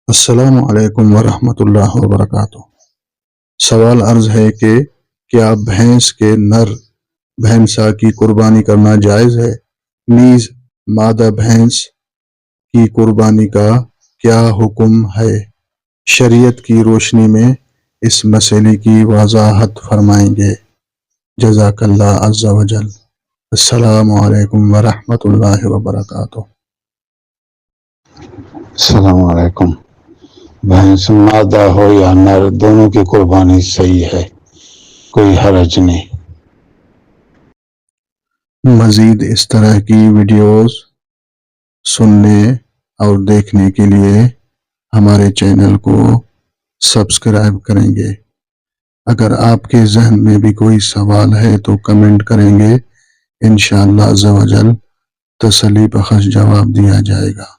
السلام علیکم ورحمۃ اللہ وبرکاتہ۔ سوال عرض ہے کہ کیا بھینس کے نر بھینسا کی قربانی کرنا جائز ہے؟ نیز مادہ بھینس کی قربانی کا کیا حکم ہے؟ شریعت کی روشنی میں اس مسئلے کی وضاحت فرمائیں گے۔ جزاک اللہ عز و جل۔ السلام علیکم ورحمۃ اللہ وبرکاتہ۔ السلام علیکم۔ بھینس مادہ ہو یا نر، دونوں کی قربانی صحیح ہے، کوئی حرج نہیں۔ مزید اس طرح کی ویڈیوز سننے اور دیکھنے کے لیے ہمارے چینل کو سبسکرائب کریں گے۔ اگر آپ کے ذہن میں بھی کوئی سوال ہے تو کمنٹ کریں گے، انشاءاللہ عز و جل تسلی بخش جواب دیا جائے گا۔